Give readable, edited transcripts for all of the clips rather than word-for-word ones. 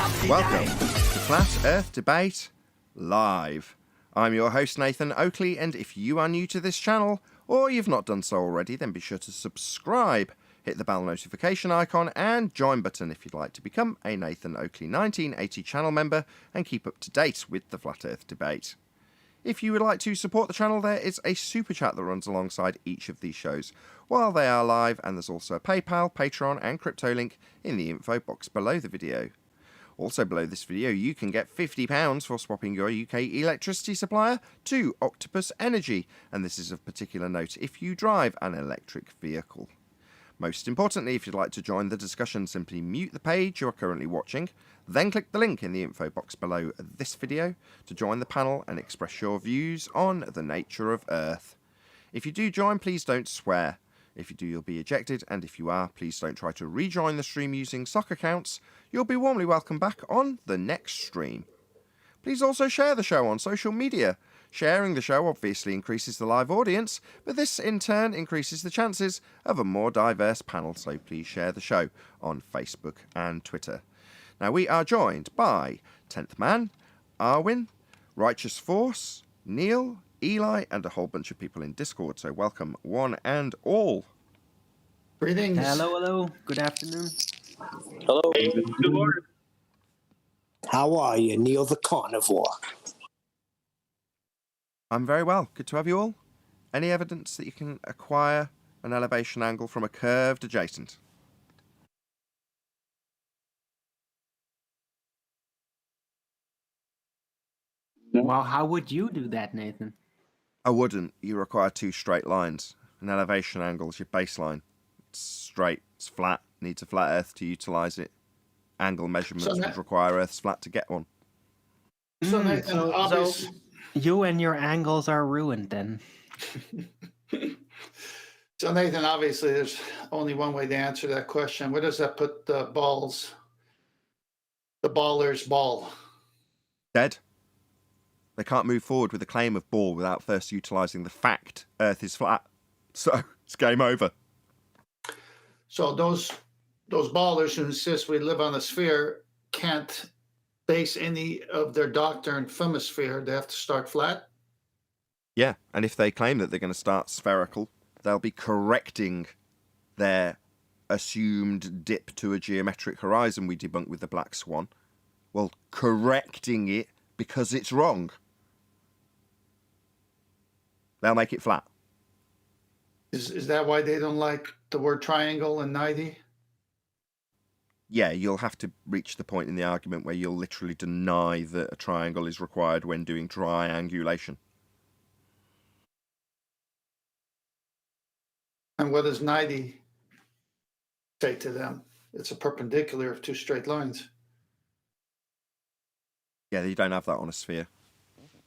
Welcome to Flat Earth Debate Live. I'm your host Nathan Oakley, and if you are new to this channel, or you've not done so already, then be sure to subscribe, hit the bell notification icon and join button if you'd like to become a Nathan Oakley 1980 channel member and keep up to date with the Flat Earth Debate. If you would like to support the channel, there is a super chat that runs alongside each of these shows while they are live, and there's also a PayPal, Patreon and crypto link in the info box below the video. Also below this video, you can get £50 for swapping your UK electricity supplier to Octopus Energy, and this is of particular note if you drive an electric vehicle. Most importantly, if you'd like to join the discussion, simply mute the page you are currently watching, then click the link in the info box below this video to join the panel and express your views on the nature of Earth. If you do join, please don't swear. If you do, you'll be ejected, and if you are, please don't try to rejoin the stream using sock accounts. You'll be warmly welcome back on the next stream. Please also share the show on social media. Sharing the show obviously increases the live audience, but this in turn increases the chances of a more diverse panel, so please share the show on Facebook and Twitter. Now we are joined by 10th Man, Arwin, Righteous Force, Neil, Eli, and a whole bunch of people in Discord, so welcome one and all. Greetings. Hello. Good afternoon. Hello. Good morning. How are you, Neil the Carnivore? I'm very well. Good to have you all. Any evidence that you can acquire an elevation angle from a curved adjacent? Well, how would you do that, Nathan? I wouldn't. You require two straight lines. An elevation angle is your baseline. It's straight, it's flat, needs a flat earth to utilise it. Angle measurements would require Earth's flat to get one. So, Nathan, So you and your angles are ruined then. So Nathan, obviously there's only one way to answer that question. Where does that put the baller's ball? Dead. They can't move forward with a claim of ball without first utilising the fact Earth is flat. So it's game over. So those ballers who insist we live on a sphere can't base any of their doctrine from a sphere. They have to start flat. Yeah, and if they claim that they're going to start spherical, they'll be correcting their assumed dip to a geometric horizon we debunked with the black swan. Well, correcting it because it's wrong. They'll make it flat. Is that why they don't like the word triangle and 90? Yeah, you'll have to reach the point in the argument where you'll literally deny that a triangle is required when doing triangulation. And what does 90 say to them? It's a perpendicular of two straight lines. Yeah, you don't have that on a sphere.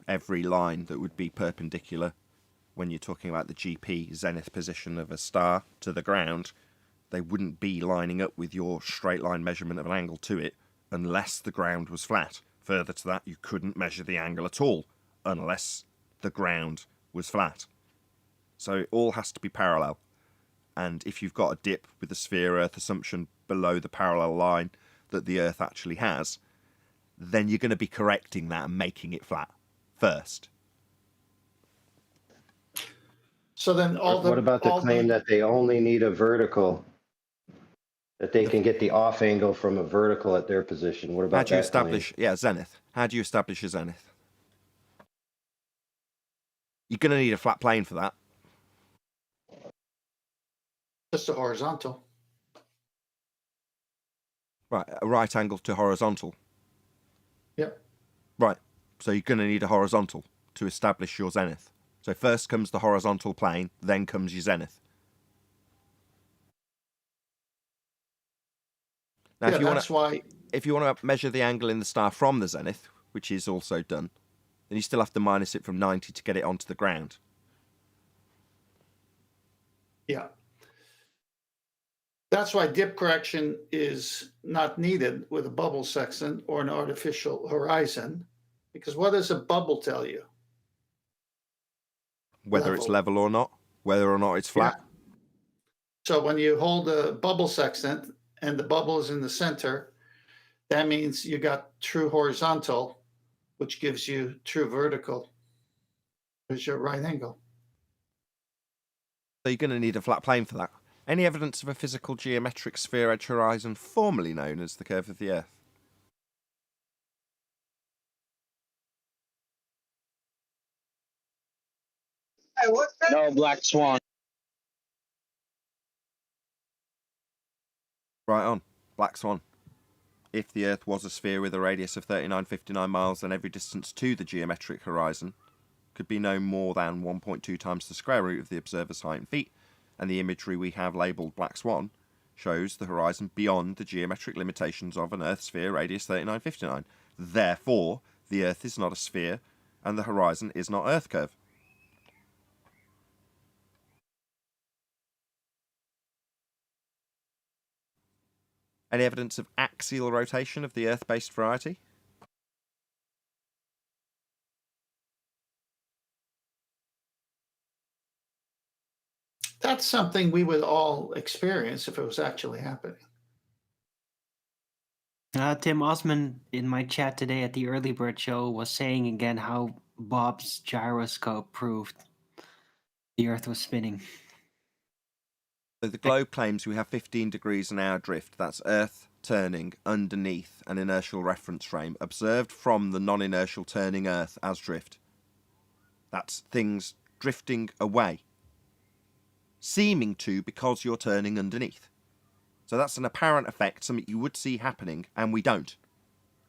Every line that would be perpendicular when you're talking about the GP, zenith position of a star, to the ground, they wouldn't be lining up with your straight line measurement of an angle to it unless the ground was flat. Further to that, you couldn't measure the angle at all unless the ground was flat. So it all has to be parallel. And if you've got a dip with the sphere-Earth assumption below the parallel line that the Earth actually has, then you're going to be correcting that and making it flat first. So then What about the claim that they only need a vertical, that they can get the off angle from a vertical at their position? What about How do you that establish, claim? yeah, zenith? How do you establish a zenith? You're going to need a flat plane for that. just a horizontal? Right, a right angle to horizontal. Yep. Right, so you're going to need a horizontal to establish your zenith. So first comes the horizontal plane, then comes your zenith. Now, Yeah, if you want to measure the angle in the star from the zenith, which is also done, then you still have to minus it from 90 to get it onto the ground. Yeah. That's why dip correction is not needed with a bubble sextant or an artificial horizon, because what does a bubble tell you? Whether it's level or not, whether or not it's flat. Yeah. So when you hold a bubble sextant and the bubble is in the center, that means you got true horizontal, which gives you true vertical. There's your right angle. So you're going to need a flat plane for that. Any evidence of a physical geometric sphere edge horizon formerly known as the curve of the Earth? No, black swan. Right on. Black swan. If the Earth was a sphere with a radius of 3959 miles, then every distance to the geometric horizon could be no more than 1.2 times the square root of the observer's height in feet, and the imagery we have labelled black swan shows the horizon beyond the geometric limitations of an Earth sphere radius 3959. Therefore, the Earth is not a sphere, and the horizon is not Earth curve. Any evidence of axial rotation of the Earth-based variety? That's something we would all experience if it was actually happening. Tim Osman in my chat today at the Early Bird Show was saying again how Bob's gyroscope proved the Earth was spinning. So the globe claims we have 15 degrees an hour drift. That's Earth turning underneath an inertial reference frame, observed from the non-inertial turning Earth as drift. That's things drifting away, seeming to because you're turning underneath. So that's an apparent effect, something you would see happening, and we don't.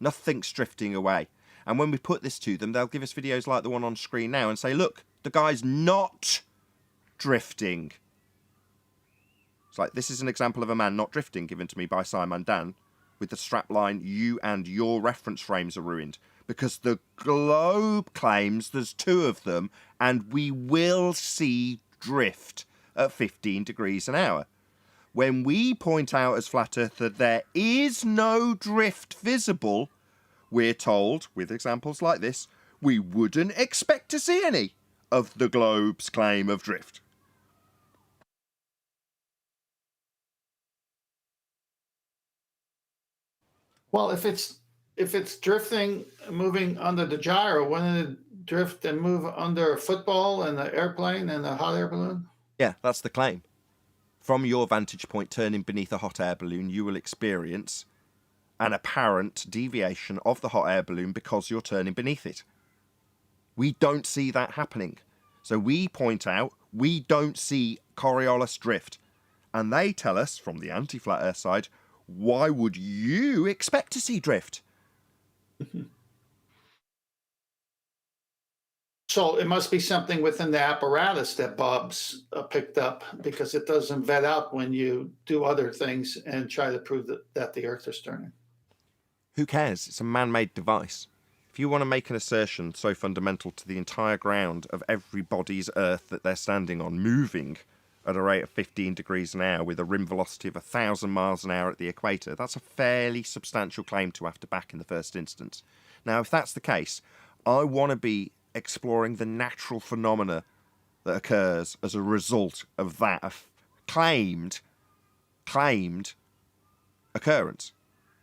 Nothing's drifting away. And when we put this to them, they'll give us videos like the one on screen now and say, look, the guy's not drifting. It's like, this is an example of a man not drifting given to me by Simon Dan with the strapline, you and your reference frames are ruined. Because the globe claims there's two of them and we will see drift at 15 degrees an hour. When we point out as Flat Earth that there is no drift visible, we're told, with examples like this, we wouldn't expect to see any of the globe's claim of drift. Well, if it's drifting, moving under the gyro, wouldn't it drift and move under a football and the airplane and the hot air balloon? Yeah, that's the claim. From your vantage point turning beneath a hot air balloon, you will experience an apparent deviation of the hot air balloon because you're turning beneath it. We don't see that happening. So we point out we don't see Coriolis drift. And they tell us, from the anti-flat earth side, why would you expect to see drift? So it must be something within the apparatus that Bob's picked up, because it doesn't vet out when you do other things and try to prove that the Earth is turning. Who cares? It's a man-made device. If you want to make an assertion so fundamental to the entire ground of every body's Earth that they're standing on moving at a rate of 15 degrees an hour with a rim velocity of 1,000 miles an hour at the equator, that's a fairly substantial claim to have to back in the first instance. Now, if that's the case, I want to be exploring the natural phenomena that occurs as a result of that claimed occurrence.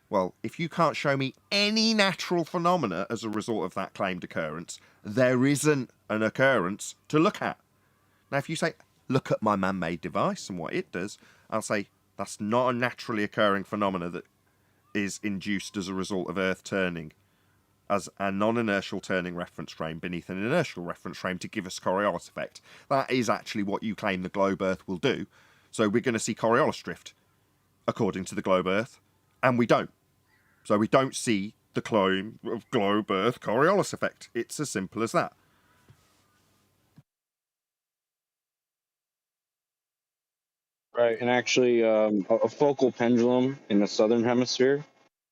Well, if you can't show me any natural phenomena as a result of that claimed occurrence, there isn't an occurrence to look at. Now, if you say, look at my man-made device and what it does, I'll say, that's not a naturally occurring phenomena that is induced as a result of Earth turning as a non-inertial turning reference frame beneath an inertial reference frame to give us Coriolis effect. That is actually what you claim the globe Earth will do. So we're going to see Coriolis drift, according to the globe Earth, and we don't. So we don't see the claim of globe Earth Coriolis effect. It's as simple as that. Right, and actually, a focal pendulum in the southern hemisphere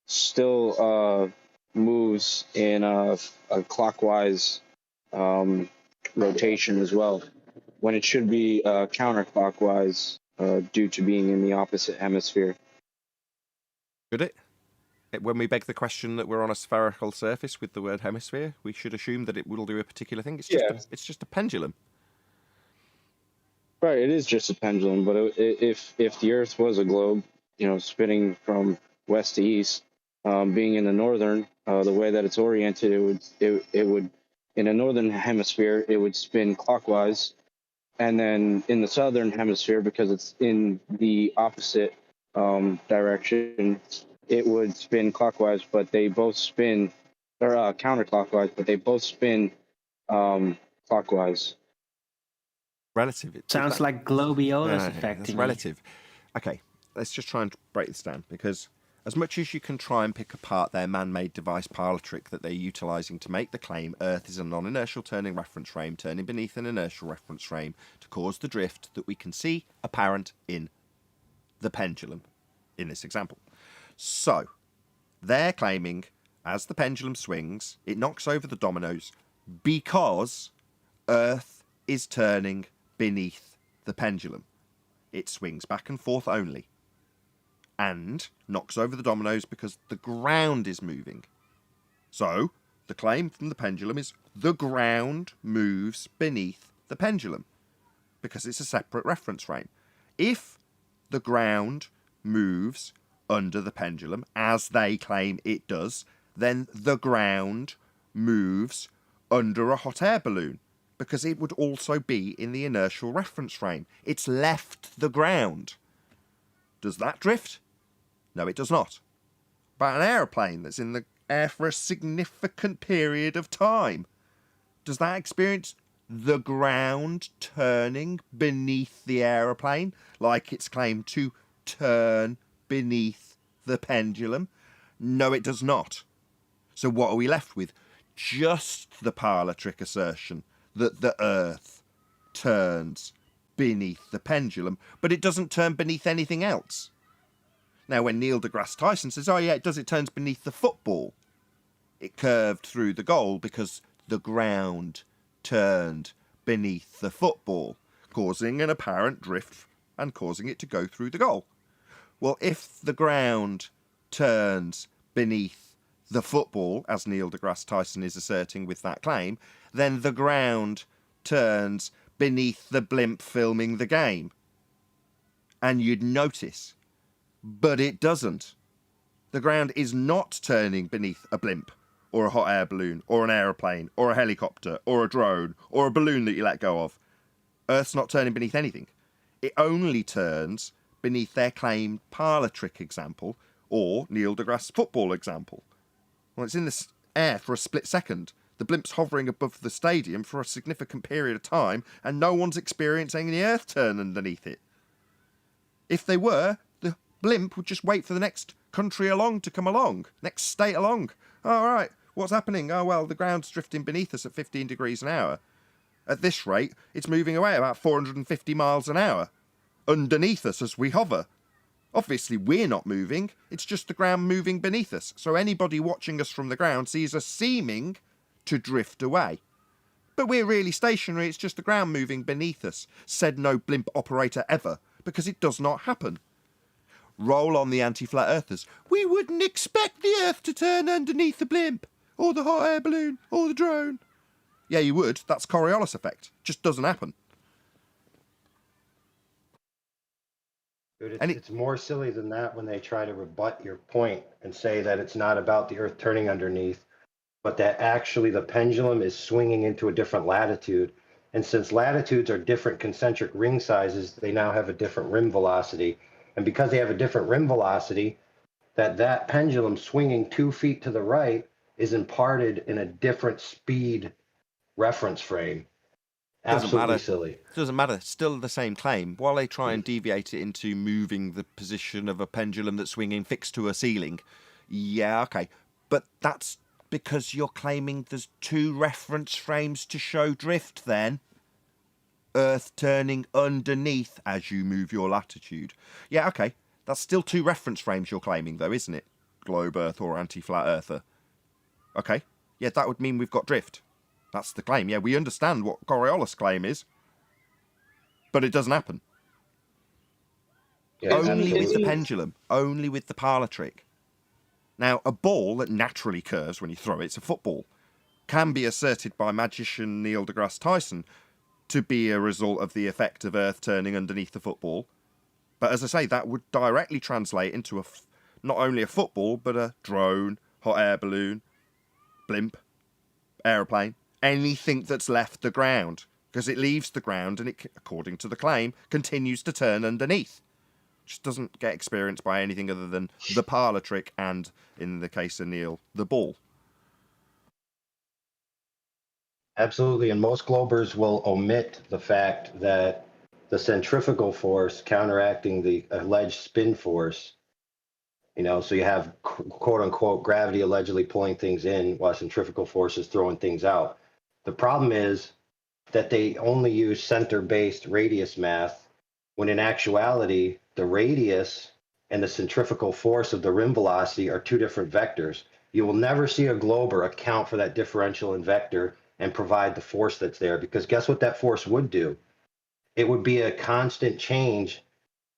still moves in a clockwise rotation as well, when it should be counterclockwise due to being in the opposite hemisphere. Should it? When we beg the question that we're on a spherical surface with the word hemisphere, we should assume that it will do a particular thing. It's just a pendulum. Right, it is just a pendulum, but if the Earth was a globe, spinning from west to east, being in the northern, the way that it's oriented, it would in the northern hemisphere it would spin clockwise, and then in the southern hemisphere, because it's in the opposite direction, it would spin clockwise. But they both spin, or counterclockwise, but they both spin clockwise. Relative. Sounds like Globiolas effect That's to me. relative. Okay, let's just try and break this down, because as much as you can try and pick apart their man-made device parlor trick that they're utilising to make the claim Earth is a non-inertial turning reference frame turning beneath an inertial reference frame to cause the drift that we can see apparent in the pendulum in this example. So, they're claiming as the pendulum swings, it knocks over the dominoes because Earth is turning beneath the pendulum. It swings back and forth only, and knocks over the dominoes because the ground is moving. So, the claim from the pendulum is the ground moves beneath the pendulum, because it's a separate reference frame. If the ground moves under the pendulum, as they claim it does, then the ground moves under a hot air balloon, because it would also be in the inertial reference frame. It's left the ground. Does that drift? No, it does not. But an aeroplane that's in the air for a significant period of time, does that experience the ground turning beneath the aeroplane, like it's claimed to turn beneath the pendulum? No, it does not. So what are we left with? Just the parlor trick assertion that the Earth turns beneath the pendulum, but it doesn't turn beneath anything else. Now, when Neil deGrasse Tyson says, oh yeah, it does, it turns beneath the football, it curved through the goal because the ground turned beneath the football, causing an apparent drift and causing it to go through the goal. Well, if the ground turns beneath the football, as Neil deGrasse Tyson is asserting with that claim, then the ground turns beneath the blimp filming the game. And you'd notice. But it doesn't. The ground is not turning beneath a blimp, or a hot air balloon, or an aeroplane, or a helicopter, or a drone, or a balloon that you let go of. Earth's not turning beneath anything. It only turns beneath their claimed parlor trick example, or Neil deGrasse football example. Well, it's in the air for a split second. The blimp's hovering above the stadium for a significant period of time, and no one's experiencing any earth turn underneath it. If they were, the blimp would just wait for the next country along to come along, next state along. All right, what's happening? Oh, well, the ground's drifting beneath us at 15 degrees an hour. At this rate, it's moving away about 450 miles an hour, underneath us as we hover. Obviously, we're not moving, it's just the ground moving beneath us, so anybody watching us from the ground sees us seeming to drift away. But we're really stationary, it's just the ground moving beneath us, said no blimp operator ever, because it does not happen. Roll on the anti-flat earthers. We wouldn't expect the Earth to turn underneath the blimp, or the hot air balloon, or the drone. Yeah, you would. That's Coriolis effect. Just doesn't happen. Dude, And it's more silly than that when they try to rebut your point and say that it's not about the Earth turning underneath, but that actually the pendulum is swinging into a different latitude. And since latitudes are different concentric ring sizes, they now have a different rim velocity. And because they have a different rim velocity, that pendulum swinging 2 feet to the right is imparted in a different speed reference frame. Absolutely silly. Doesn't matter. Still the same claim. While they try and deviate it into moving the position of a pendulum that's swinging fixed to a ceiling. Yeah, okay. But that's because you're claiming there's 2 reference frames to show drift then. Earth turning underneath as you move your latitude. Yeah, okay. That's still 2 reference frames you're claiming though, isn't it? Globe Earth or anti-flat earther. Okay. Yeah, that would mean we've got drift. That's the claim. Yeah, we understand what Coriolis' claim is. But it doesn't happen. Yeah, Only with the absolutely. pendulum. Only with the parlor trick. Now, a ball that naturally curves when you throw it, it's a football, can be asserted by magician Neil deGrasse Tyson to be a result of the effect of Earth turning underneath the football. But as I say, that would directly translate into a not only a football, but a drone, hot air balloon, blimp, aeroplane, anything that's left the ground. Because it leaves the ground and it, according to the claim, continues to turn underneath. Just doesn't get experienced by anything other than the parlour trick and, in the case of Neil, the ball. Absolutely, and most globers will omit the fact that the centrifugal force counteracting the alleged spin force, so you have quote unquote gravity allegedly pulling things in while centrifugal force is throwing things out. The problem is that they only use center-based radius math, when in actuality, the radius and the centrifugal force of the rim velocity are two different vectors. You will never see a glober account for that differential in vector and provide the force that's there, because guess what that force would do? It would be a constant change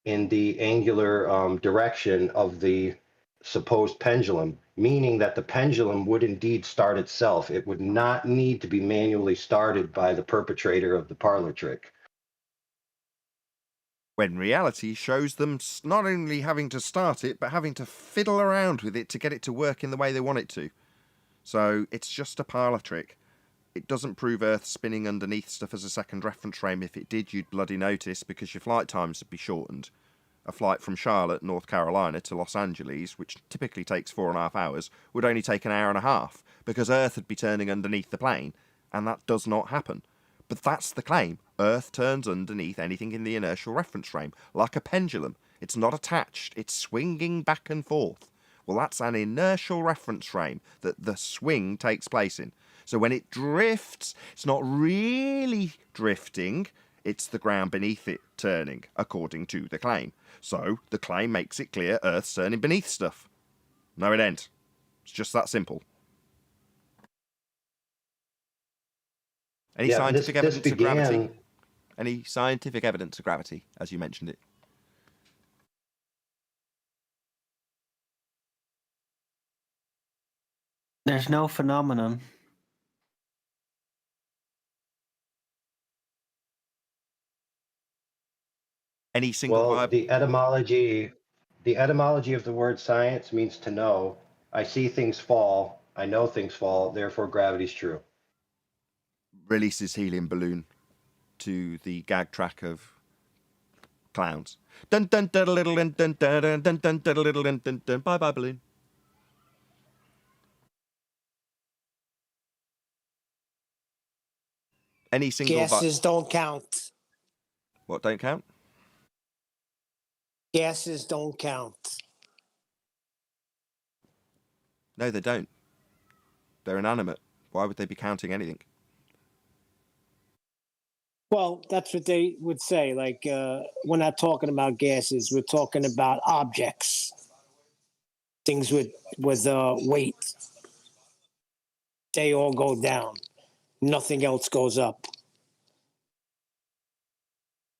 in the angular direction of the supposed pendulum, meaning that the pendulum would indeed start itself. It would not need to be manually started by the perpetrator of the parlor trick. When reality shows them not only having to start it, but having to fiddle around with it to get it to work in the way they want it to. So it's just a parlour trick. It doesn't prove Earth spinning underneath stuff as a second reference frame. If it did, you'd bloody notice, because your flight times would be shortened. A flight from Charlotte, North Carolina to Los Angeles, which typically takes 4.5 hours, would only take an hour and a half, because Earth would be turning underneath the plane, and that does not happen. But that's the claim. Earth turns underneath anything in the inertial reference frame, like a pendulum. It's not attached, it's swinging back and forth. Well, that's an inertial reference frame that the swing takes place in. So when it drifts, it's not really drifting, it's the ground beneath it turning, according to the claim. So the claim makes it clear Earth's turning beneath stuff. No, it ain't. It's just that simple. Any scientific evidence of gravity? Any scientific evidence of gravity, as you mentioned it? There's no phenomenon. Any single Well, the etymology of the word science means to know. I see things fall, I know things fall, therefore gravity's true. Releases helium balloon to the gag track of clowns. Dun dun dun little dun dun dun dun dun dun little dun dun dun. Bye bye balloon. Any single Gases don't count. What don't count? Gases don't count. No, they don't. They're inanimate. Why would they be counting anything? Well, that's what they would say. Like, we're not talking about gases. We're talking about objects. Things with weight. They all go down. Nothing else goes up.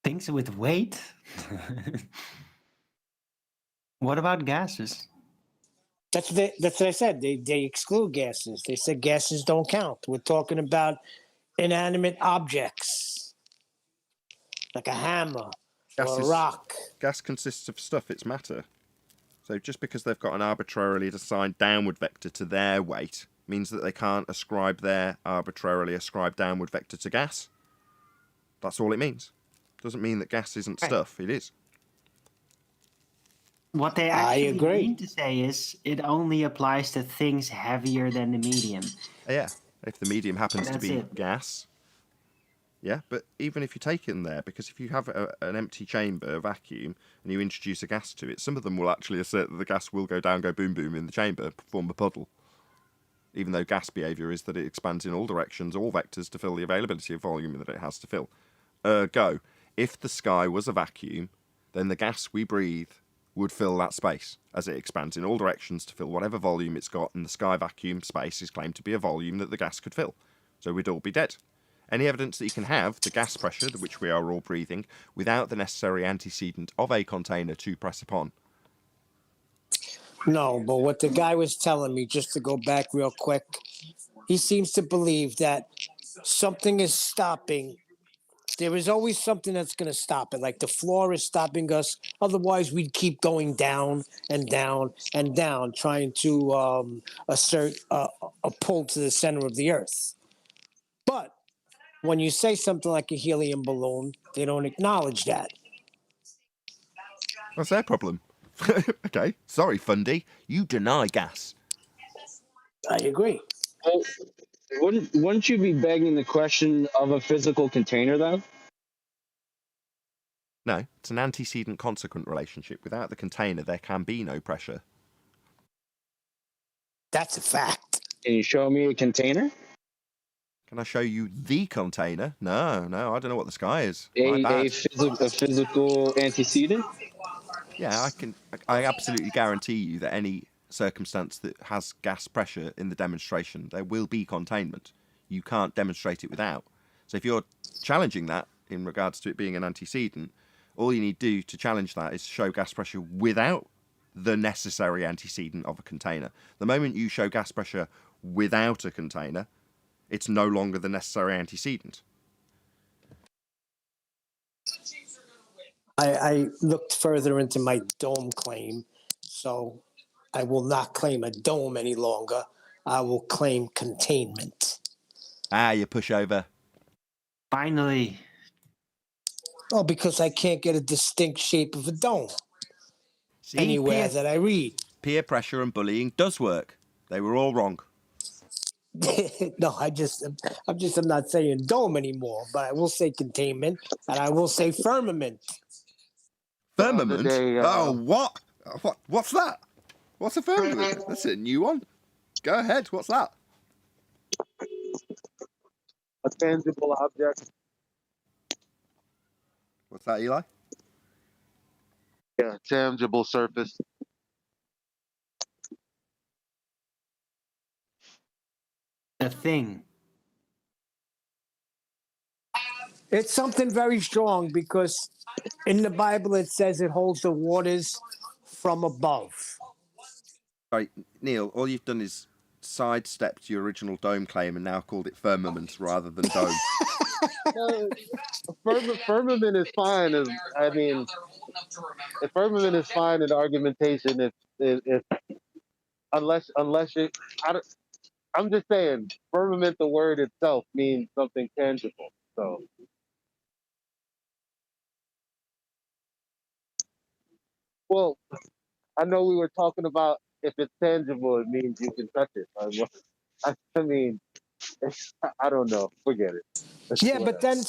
Things with weight? What about gases? That's what I said. They exclude gases. They said gases don't count. We're talking about inanimate objects, like a hammer or a rock. Gas consists of stuff, it's matter. So just because they've got an arbitrarily assigned downward vector to their weight means that they can't ascribe their arbitrarily ascribed downward vector to gas. That's all it means. Doesn't mean that gas isn't stuff. It is. What they actually mean to say is it only applies to things heavier than the medium. Yeah, if the medium happens to be gas. Yeah, but even if you take it in there, because if you have an empty chamber, a vacuum, and you introduce a gas to it, some of them will actually assert that the gas will go down, go boom boom in the chamber, form a puddle. Even though gas behaviour is that it expands in all directions, all vectors, to fill the availability of volume that it has to fill. Ergo, if the sky was a vacuum, then the gas we breathe would fill that space, as it expands in all directions to fill whatever volume it's got, and the sky vacuum space is claimed to be a volume that the gas could fill. So we'd all be dead. Any evidence that you can have the gas pressure, which we are all breathing, without the necessary antecedent of a container to press upon? No, but what the guy was telling me, just to go back real quick, he seems to believe that something is stopping There is always something that's going to stop it. Like the floor is stopping us. Otherwise, we'd keep going down and down and down, trying to assert a pull to the center of the Earth. But when you say something like a helium balloon, they don't acknowledge that. What's their problem? Okay, sorry, Fundy. You deny gas. I agree. Well, wouldn't you be begging the question of a physical container, though? No, it's an antecedent consequent relationship. Without the container, there can be no pressure. That's a fact. Can you show me a container? Can I show you the container? No, I don't know what the sky is. My A bad. physical antecedent? Yeah, I absolutely guarantee you that any circumstance that has gas pressure in the demonstration, there will be containment. You can't demonstrate it without. So if you're challenging that in regards to it being an antecedent, all you need to do to challenge that is show gas pressure without the necessary antecedent of a container. The moment you show gas pressure without a container, it's no longer the necessary antecedent. I looked further into my dome claim, so I will not claim a dome any longer. I will claim containment. Ah, you pushover. Finally. Oh, because I can't get a distinct shape of a dome See, anywhere that I read. peer pressure and bullying does work. They were all wrong. No, I'm not saying dome anymore, but I will say containment and I will say firmament. Firmament? Day, Oh, what? What's that? What's a firmament? That's a new one. Go ahead. What's that? a tangible object. What's that, Eli? Yeah, tangible surface. A thing. It's something very strong because in the Bible it says it holds the waters from above. Right, Neil, all you've done is sidestepped your original dome claim and now called it firmament rather than dome. Firmament is fine. Firmament is fine in argumentation if unless you. I'm just saying, firmament, the word itself means something tangible. So. Well, I know we were talking about if it's tangible, it means you can touch it. I mean, I don't know. Forget it. Yeah, but then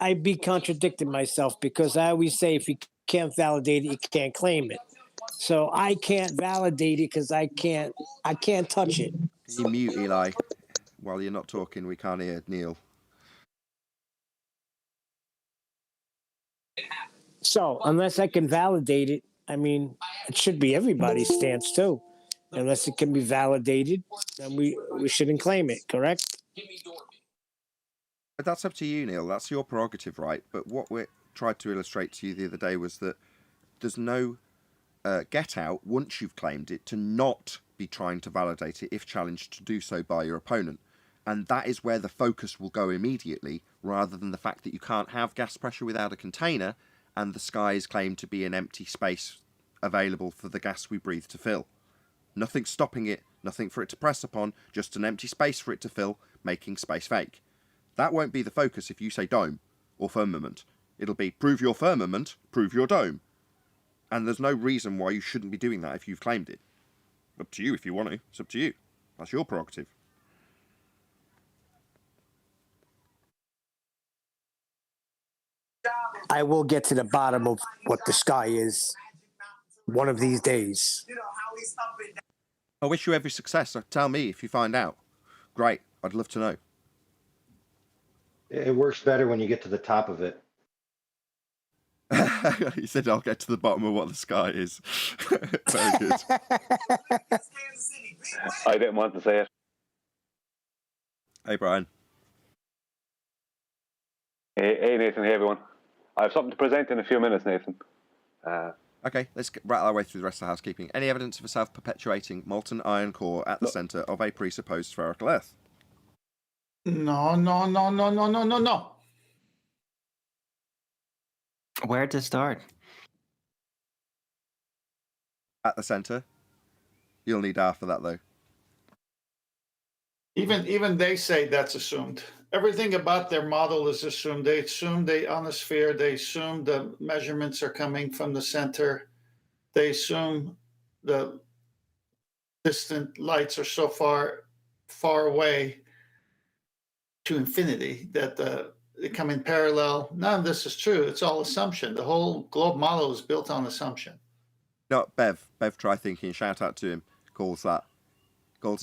I'd be contradicting myself because I always say if you can't validate it, you can't claim it. So I can't validate it because I can't touch it. Can you mute, Eli? While you're not talking, we can't hear Neil. So unless I can validate it, I mean, it should be everybody's stance too. Unless it can be validated, then we shouldn't claim it, correct? But that's up to you, Neil. That's your prerogative, right? But what we tried to illustrate to you the other day was that there's no get out once you've claimed it to not be trying to validate it if challenged to do so by your opponent. And that is where the focus will go immediately, rather than the fact that you can't have gas pressure without a container and the sky is claimed to be an empty space available for the gas we breathe to fill. Nothing stopping it, nothing for it to press upon, just an empty space for it to fill, making space fake. That won't be the focus if you say dome or firmament. It'll be prove your firmament, prove your dome. And there's no reason why you shouldn't be doing that if you've claimed it. Up to you if you want to. It's up to you. That's your prerogative. I will get to the bottom of what the sky is one of these days. I wish you every success. Tell me if you find out. Great. I'd love to know. It works better when you get to the top of it. He said I'll get to the bottom of what the sky is. Very good. I didn't want to say it. Hey, Brian. Hey, Nathan. Hey, everyone. I have something to present in a few minutes, Nathan. Okay, let's rattle our way through the rest of the housekeeping. Any evidence of a self-perpetuating molten iron core at the centre of a presupposed spherical Earth? No. Where to start? At the center. You'll need half of that, though. Even they say that's assumed. Everything about their model is assumed. They assume on the sphere. They assume the measurements are coming from the center. They assume the distant lights are so far away to infinity that they come in parallel. None of this is true. It's all assumption. The whole globe model is built on assumption. No, Bev, try thinking. Shout out to him. Calls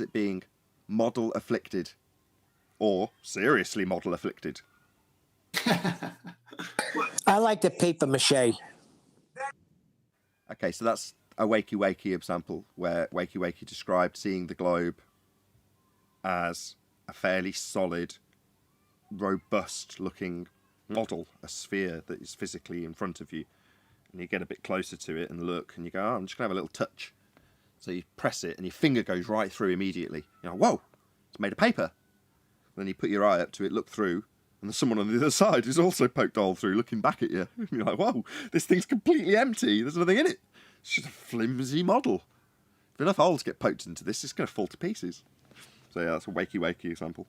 it being model afflicted, or seriously model afflicted. I like the paper mache. Okay, so that's a Wakey Wakey example where Wakey Wakey described seeing the globe as a fairly solid, robust-looking model, a sphere that is physically in front of you. And you get a bit closer to it and look, and you go, oh, I'm just going to have a little touch. So you press it, and your finger goes right through immediately. You know, whoa, it's made of paper. Then you put your eye up to it, look through, and there's someone on the other side who's also poked a hole through, looking back at you. And you're like, whoa, this thing's completely empty. There's nothing in it. It's just a flimsy model. If enough holes get poked into this, it's going to fall to pieces. So yeah, that's a Wakey Wakey example.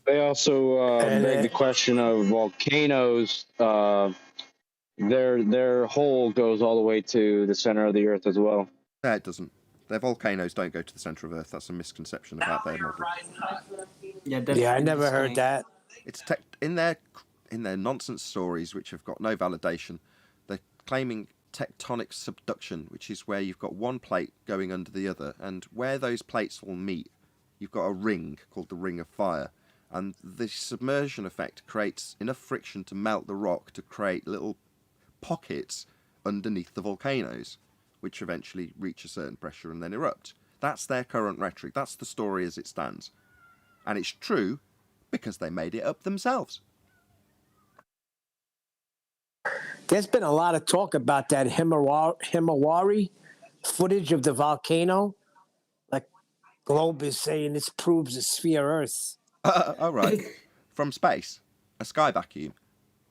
They also beg the question of volcanoes. Their hole goes all the way to the center of the Earth as well. No, it doesn't. Their volcanoes don't go to the centre of Earth. That's a misconception about their model. Yeah, I never heard that. It's in their nonsense stories, which have got no validation. They're claiming tectonic subduction, which is where you've got one plate going under the other, and where those plates will meet, you've got a ring called the Ring of Fire. And the submersion effect creates enough friction to melt the rock to create little pockets underneath the volcanoes, which eventually reach a certain pressure and then erupt. That's their current rhetoric. That's the story as it stands. And it's true because they made it up themselves. There's been a lot of talk about that Himawari footage of the volcano. Like, Globe is saying this proves a sphere Earth. All right. From space? A sky vacuum?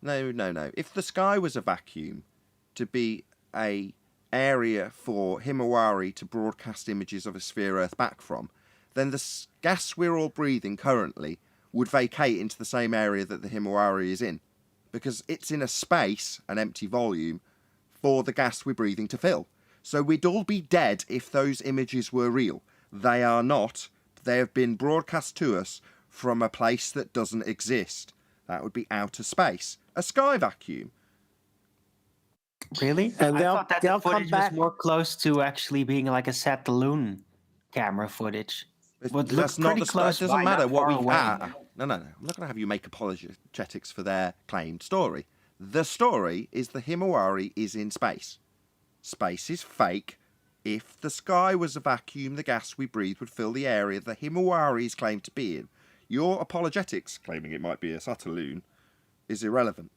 No. If the sky was a vacuum to be a area for Himawari to broadcast images of a sphere Earth back from, then the gas we're all breathing currently would vacate into the same area that the Himawari is in, because it's in a space, an empty volume, for the gas we're breathing to fill. So we'd all be dead if those images were real. They are not. They have been broadcast to us from a place that doesn't exist. That would be outer space. A sky vacuum. Really? And I thought that the they'll come footage was back. more close to actually being like a Satelloon camera footage. Would look That's not pretty the close It doesn't by, matter not what far we... away. No. I'm not going to have you make apologetics for their claimed story. The story is the Himawari is in space. Space is fake. If the sky was a vacuum, the gas we breathe would fill the area the Himawari is claimed to be in. Your apologetics, claiming it might be a Satelloon, is irrelevant.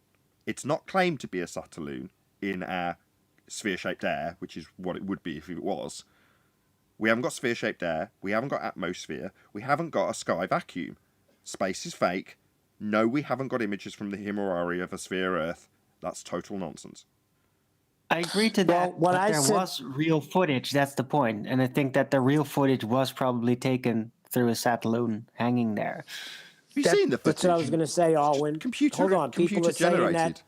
It's not claimed to be a Satelloon in our sphere-shaped air, which is what it would be if it was. We haven't got sphere-shaped air. We haven't got atmosphere. We haven't got a sky vacuum. Space is fake. No, we haven't got images from the Himawari of a sphere Earth. That's total nonsense. I agree to Well, that, when but I there said- was real footage. That's the point. And I think that the real footage was probably taken through a Satelloon hanging there. Have you seen the footage? That's what I was going to say, Alwyn. Hold on. People are saying generated.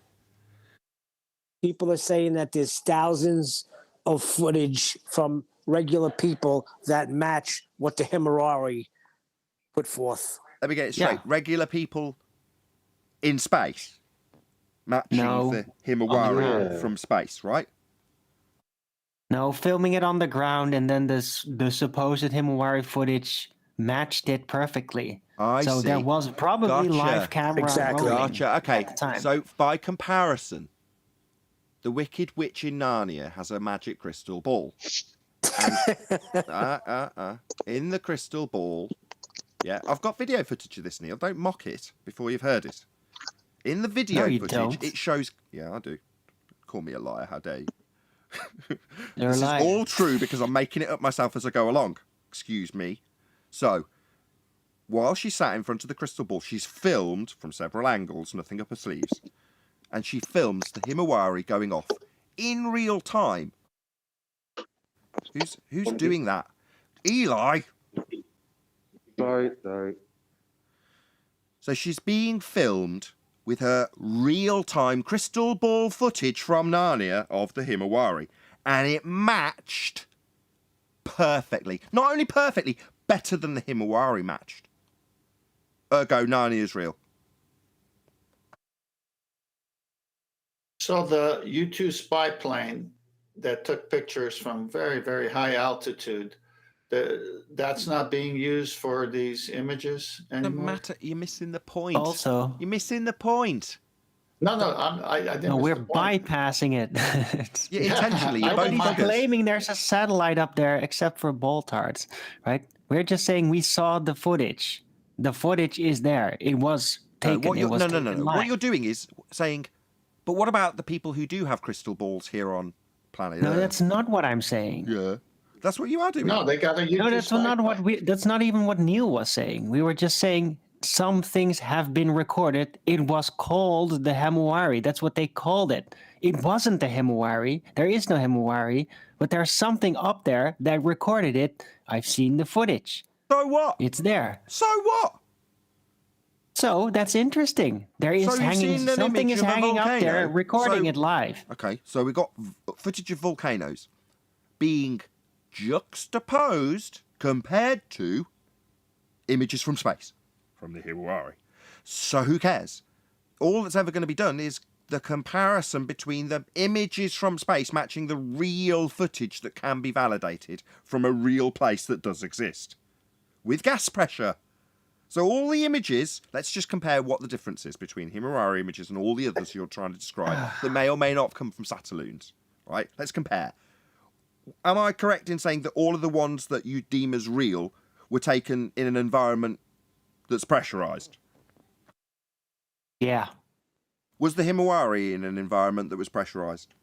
that there's thousands of footage from regular people that match what the Himawari put forth. Let me get it straight. Yeah. Regular people in space matching No, the on Himawari the ground. from space, right? No, filming it on the ground and then the supposed Himawari footage matched it perfectly. I So see. there was probably Gotcha. live camera Exactly. rolling Gotcha. Okay. at the time. So by comparison, the Wicked Witch in Narnia has a magic crystal ball. And, in the crystal ball, yeah, I've got video footage of this, Neil. Don't mock it before you've heard it. In the video No, you footage, don't. it shows. Yeah, I do. Call me a liar. How dare you? You're This lying. is all true because I'm making it up myself as I go along. Excuse me. So, while she sat in front of the crystal ball, she's filmed from several angles, nothing up her sleeves. and she films the Himawari going off in real time. Who's doing that? Eli. Sorry. So she's being filmed with her real-time crystal ball footage from Narnia of the Himawari, and it matched perfectly. Not only perfectly, better than the Himawari matched. Ergo, Narnia's real. So the U-2 spy plane that took pictures from very, very high altitude, that's not being used for these images anymore? Doesn't matter. You're missing the point. Also, You're missing the point. No, I didn't. no, miss we're the point. bypassing it. Yeah, intentionally. You're both Nobody's buggers. claiming there's a satellite up there except for Boltards, right? We're just saying we saw the footage. The footage is there. It was taken. No. Taken What live. you're doing is saying, but what about the people who do have crystal balls here on planet No, Earth? that's not what I'm saying. Yeah. That's what you are doing. No, they got a U-2 No, that's spy not what plane. we. That's not even what Neil was saying. We were just saying some things have been recorded. It was called the Himawari. That's what they called it. It wasn't the Himawari. There is no Himawari, but there's something up there that recorded it. I've seen the footage. So what? It's there. So what? So that's interesting. There is So you've hanging. seen an Something image is of a hanging up there, volcano. recording So- it live. Okay, so we got footage of volcanoes being juxtaposed compared to images from space, from the Himawari. So who cares? All that's ever going to be done is the comparison between the images from space matching the real footage that can be validated from a real place that does exist with gas pressure. So all the images, let's just compare what the difference is between Himawari images and all the others you're trying to describe that may or may not have come from satelloons, right? Let's compare. Am I correct in saying that all of the ones that you deem as real were taken in an environment that's pressurized? Yeah. Was the Himawari in an environment that was pressurized?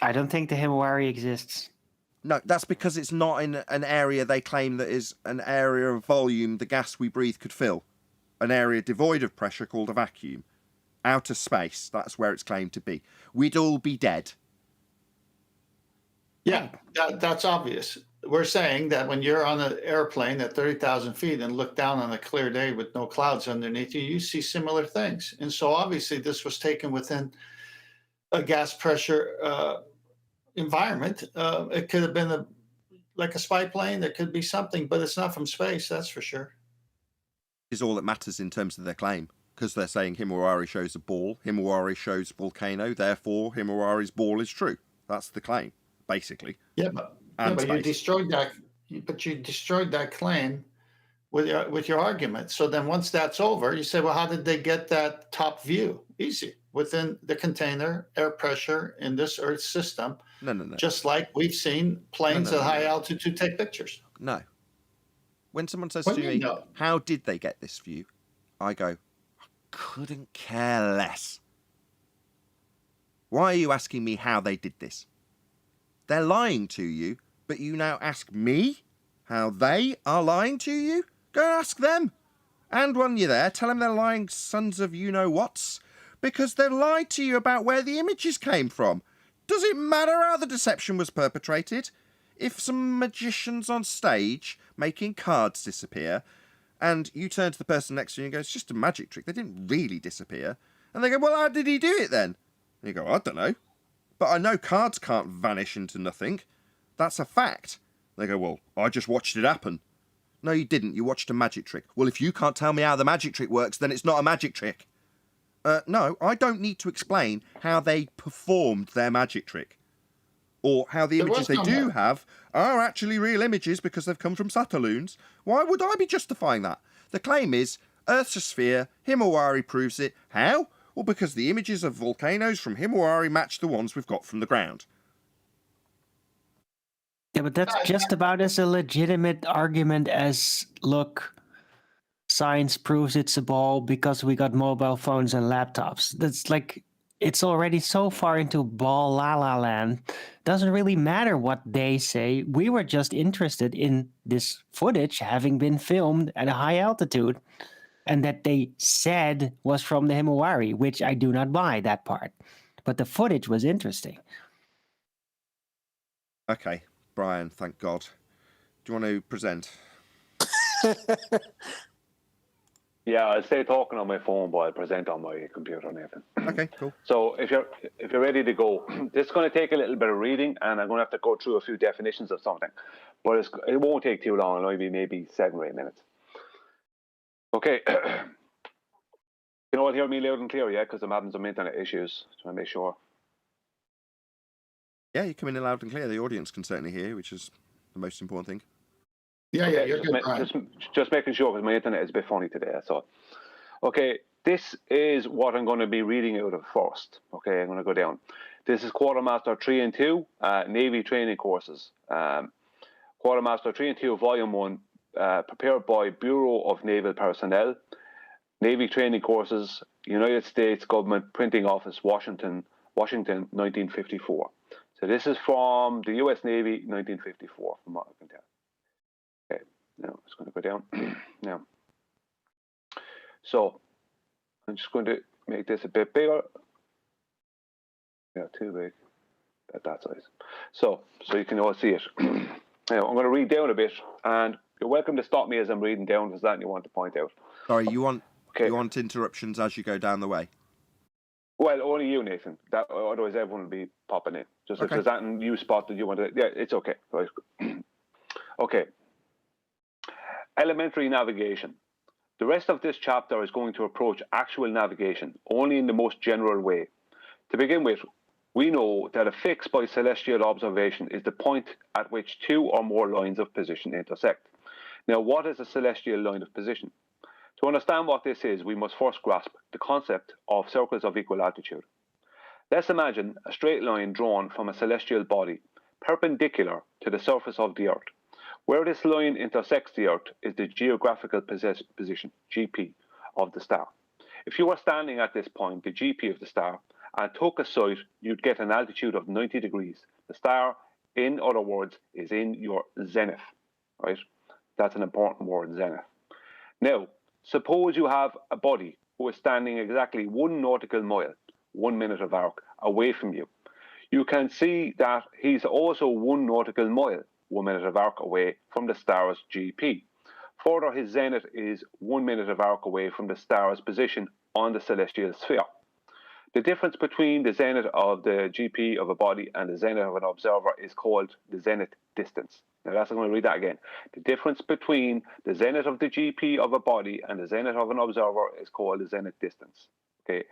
I don't think the Himawari exists. No, that's because it's not in an area they claim that is an area of volume the gas we breathe could fill. An area devoid of pressure called a vacuum. Outer space, that's where it's claimed to be. We'd all be dead. Yeah, that's obvious. We're saying that when you're on an airplane at 30,000 feet and look down on a clear day with no clouds underneath you, you see similar things. And so obviously this was taken within a gas pressure environment. It could have been like a spy plane. There could be something, but it's not from space, that's for sure. Is all that matters in terms of their claim. Because they're saying Himawari shows a ball, Himawari shows volcano, therefore Himawari's ball is true. That's the claim, basically. Yeah, but And you space. destroyed that. But you destroyed that claim with your argument. So then once that's over, you say, well, how did they get that top view? Easy. Within the container, air pressure in this Earth system, No. just like we've seen planes No. at high altitude take pictures. No. When someone says What to do you me, know? how did they get this view? I go, I couldn't care less. Why are you asking me how they did this? They're lying to you, but you now ask me how they are lying to you? Go ask them. And when you're there, tell them they're lying sons of you-know-whats, because they've lied to you about where the images came from. Does it matter how the deception was perpetrated? If some magician's on stage making cards disappear, and you turn to the person next to you and go, it's just a magic trick, they didn't really disappear. And they go, well, how did he do it then? And you go, I don't know. But I know cards can't vanish into nothing. That's a fact. They go, well, I just watched it happen. No, you didn't. You watched a magic trick. Well, if you can't tell me how the magic trick works, then it's not a magic trick. No, I don't need to explain how they performed their magic trick. Or how the There images was they no do ma- have are actually real images because they've come from satelloons. Why would I be justifying that? The claim is, Earth's a sphere, Himawari proves it. How? Well, because the images of volcanoes from Himawari match the ones we've got from the ground. Yeah, but that's just about as a legitimate argument as, look, science proves it's a ball because we got mobile phones and laptops. That's like, it's already so far into ball la la land. Doesn't really matter what they say. We were just interested in this footage having been filmed at a high altitude. and that they said was from the Himawari, which I do not buy that part. But the footage was interesting. Okay, Brian, thank God. Do you want to present? Yeah, I'll stay talking on my phone, but I'll present on my computer, Nathan. Okay, cool. So if you're ready to go, this is going to take a little bit of reading, and I'm going to have to go through a few definitions of something, but it won't take too long. It'll only be maybe 7 or 8 minutes. Okay. You all hear me loud and clear, yeah? Because I'm having some internet issues. Just want to make sure. Yeah, you come in loud and clear. The audience can certainly hear, which is the most important thing. Yeah, Okay, you're good, Brian. just making sure, because my internet is a bit funny today, that's all. Okay, this is what I'm going to be reading out of first. Okay, I'm going to go down. This is Quartermaster 3 and 2, Navy training courses. Quartermaster 3 and 2, Volume 1, prepared by Bureau of Naval Personnel, Navy training courses, United States Government Printing Office, Washington, 1954. So this is from the U.S. Navy, 1954, from what I can tell. Okay, now I'm just going to go down. Now, so I'm just going to make this a bit bigger. Yeah, too big at that size. So you can all see it. Now I'm going to read down a bit, and you're welcome to stop me as I'm reading down if there's anything you want to point out. Sorry, you want interruptions as you go down the way? Well, only you, Nathan. Otherwise, everyone will be popping in. Just Okay. if there's anything you spot that you want to, yeah, it's okay. Right. Okay. Elementary navigation. The rest of this chapter is going to approach actual navigation only in the most general way. To begin with, we know that a fix by celestial observation is the point at which 2 or more lines of position intersect. Now, what is a celestial line of position? To understand what this is, we must first grasp the concept of circles of equal altitude. Let's imagine a straight line drawn from a celestial body, perpendicular to the surface of the Earth. Where this line intersects the Earth is the geographical position, GP, of the star. If you were standing at this point, the GP of the star, and took a sight, you'd get an altitude of 90 degrees. The star, in other words, is in your zenith, right? That's an important word, zenith. Now, suppose you have a body who is standing exactly 1 nautical mile, 1 minute of arc, away from you. You can see that he's also 1 nautical mile, 1 minute of arc away from the star's GP. Further, his zenith is 1 minute of arc away from the star's position on the celestial sphere. The difference between the zenith of the GP of a body and the zenith of an observer is called the zenith distance. Now, I'm going to read that again. The difference between the zenith of the GP of a body and the zenith of an observer is called the zenith distance. Okay.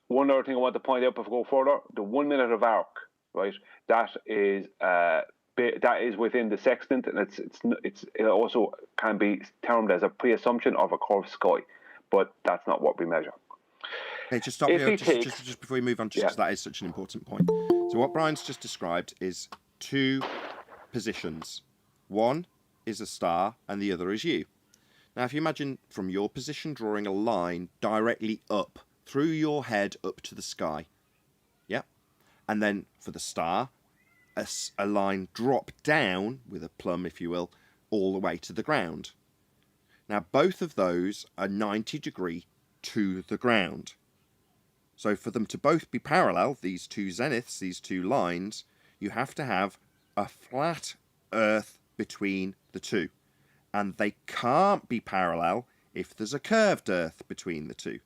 One other thing I want to point out before we go further: the 1 minute of arc, right? That is within the sextant, and it also can be termed as a pre-assumption of a curved sky, but that's not what we measure. Okay, just stop here, just before we move on, because that is such an important point. So what Brian's just described is 2 positions. One is a star and the other is you. Now, if you imagine from your position drawing a line directly up through your head up to the sky, and then for the star, a line drop down with a plumb, if you will, all the way to the ground. Now, both of those are 90 degree to the ground. So for them to both be parallel, these 2 zeniths, these 2 lines, you have to have a flat Earth between the 2. And they can't be parallel if there's a curved Earth between the 2.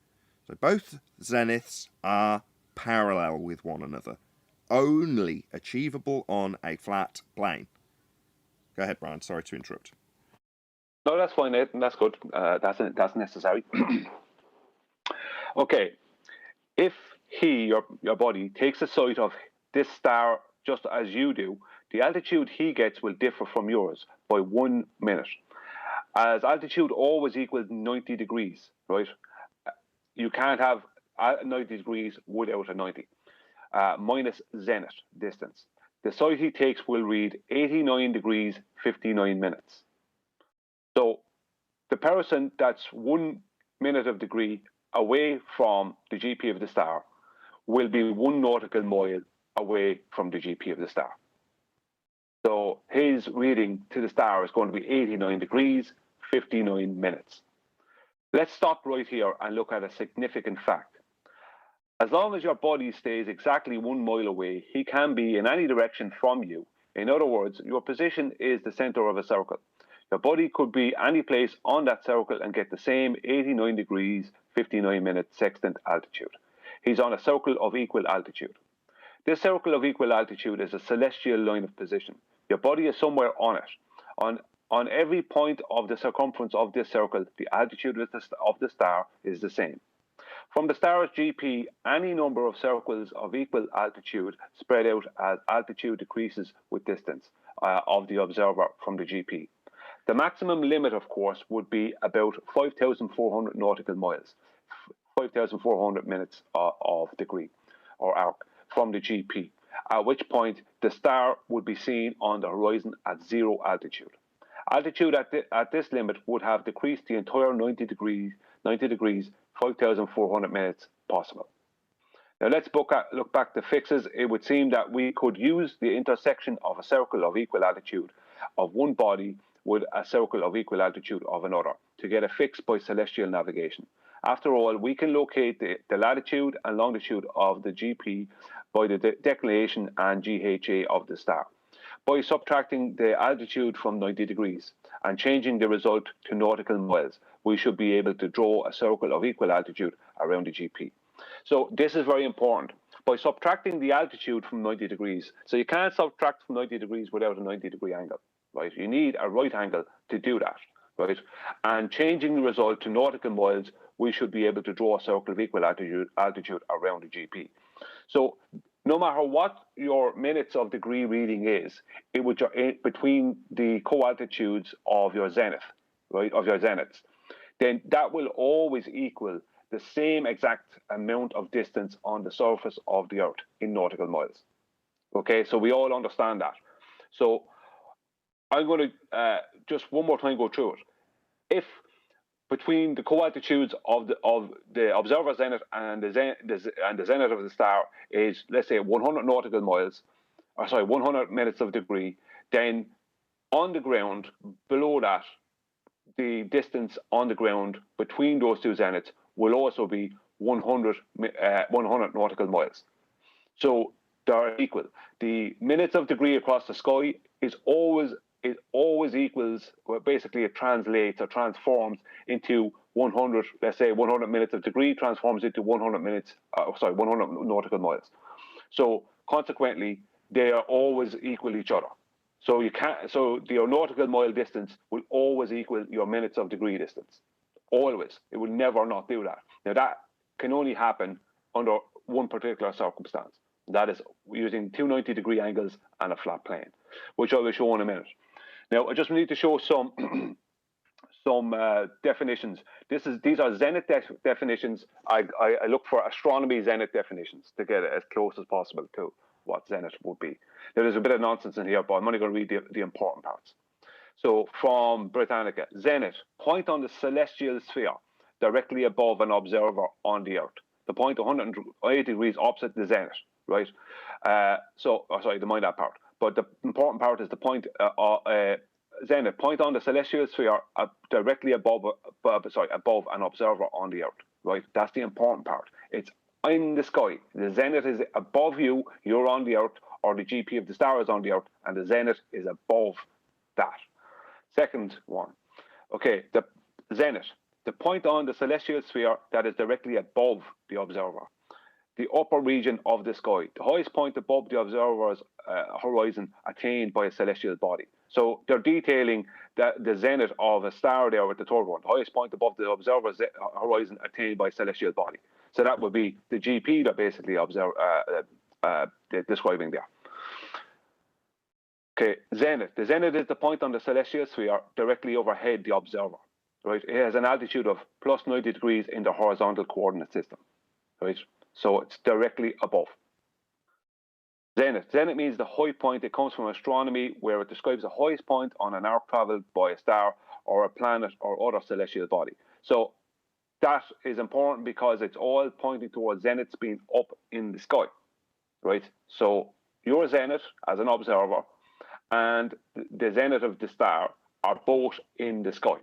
So both zeniths are parallel with one another, only achievable on a flat plane. Go ahead, Brian. Sorry to interrupt. No, that's fine, Nathan. That's good. That's necessary. Okay. If your body, takes a sight of this star just as you do, the altitude he gets will differ from yours by 1 minute. As altitude always equals 90 degrees, right? You can't have 90 degrees without a 90. Minus zenith distance. The sight he takes will read 89 degrees, 59 minutes. So the person that's 1 minute of degree away from the GP of the star will be 1 nautical mile away from the GP of the star. So his reading to the star is going to be 89 degrees, 59 minutes. Let's stop right here and look at a significant fact. As long as your body stays exactly 1 mile away, he can be in any direction from you. In other words, your position is the center of a circle. Your body could be any place on that circle and get the same 89 degrees, 59 minutes sextant altitude. He's on a circle of equal altitude. This circle of equal altitude is a celestial line of position. Your body is somewhere on it. On every point of the circumference of this circle, the altitude of the star is the same. From the star's GP, any number of circles of equal altitude spread out as altitude decreases with distance of the observer from the GP. The maximum limit, of course, would be about 5,400 nautical miles, 5,400 minutes of degree or arc from the GP, at which point the star would be seen on the horizon at 0 altitude. Altitude at this limit would have decreased the entire 90 degrees, 5,400 minutes possible. Now let's look back to fixes. It would seem that we could use the intersection of a circle of equal altitude of one body with a circle of equal altitude of another to get a fix by celestial navigation. After all, we can locate the latitude and longitude of the GP by the declination and GHA of the star. By subtracting the altitude from 90 degrees and changing the result to nautical miles, we should be able to draw a circle of equal altitude around the GP. So this is very important. By subtracting the altitude from 90 degrees, so you can't subtract from 90 degrees without a 90-degree angle, right? You need a right angle to do that, right? And changing the result to nautical miles, we should be able to draw a circle of equal altitude around the GP. So no matter what your minutes of degree reading is, it would between the co-altitudes of your zenith, right, of your zeniths, then that will always equal the same exact amount of distance on the surface of the Earth in nautical miles. Okay, so we all understand that. So I'm going to just one more time go through it. If between the co-altitudes of the observer zenith and the zenith of the star is, let's say, 100 nautical miles, or sorry, 100 minutes of degree, then on the ground below that, the distance on the ground between those two zeniths will also be 100 nautical miles. So they're equal. The minutes of degree across the sky is always equals, well, basically it translates or transforms into 100, let's say 100 minutes of degree transforms into 100 nautical miles. So consequently, they are always equal each other. So your nautical mile distance will always equal your minutes of degree distance. Always. It will never not do that. Now that can only happen under one particular circumstance. That is using two 90-degree angles and a flat plane, which I will show in a minute. Now, I just need to show some definitions. These are zenith definitions. I look for astronomy zenith definitions to get it as close as possible to what zenith would be. Now, there's a bit of nonsense in here, but I'm only going to read the important parts. So, from Britannica, zenith, point on the celestial sphere directly above an observer on the Earth. The point 180 degrees opposite the zenith, right? Sorry, mind that part. But the important part is the point zenith, point on the celestial sphere directly above an observer on the Earth, right? That's the important part. It's in the sky. The zenith is above you, you're on the Earth, or the GP of the star is on the Earth, and the zenith is above that. Second one, okay, the zenith, the point on the celestial sphere that is directly above the observer. The upper region of the sky, the highest point above the observer's horizon attained by a celestial body. So they're detailing the zenith of a star there with the third one, the highest point above the observer's horizon attained by a celestial body. So that would be the GP that basically describing there. Okay, zenith. The zenith is the point on the celestial sphere directly overhead the observer. Right, it has an altitude of plus 90 degrees in the horizontal coordinate system. Right. So it's directly above. Zenith. Zenith means the high point. It comes from astronomy, where it describes the highest point on an arc traveled by a star or a planet or other celestial body. So that is important because it's all pointing towards zeniths being up in the sky, right? So your zenith as an observer and the zenith of the star are both in the sky.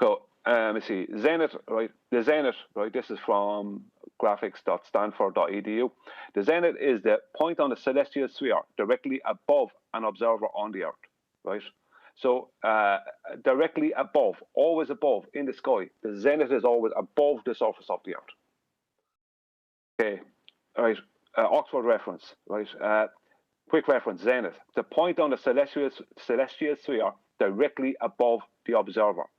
So let me see, zenith, right? The zenith, right? This is from graphics.stanford.edu. The zenith is the point on the celestial sphere directly above an observer on the Earth, right? So directly above, always above in the sky. The zenith is always above the surface of the Earth. Okay, all right. Oxford reference, right? Quick reference: zenith, the point on the celestial sphere directly above the observer.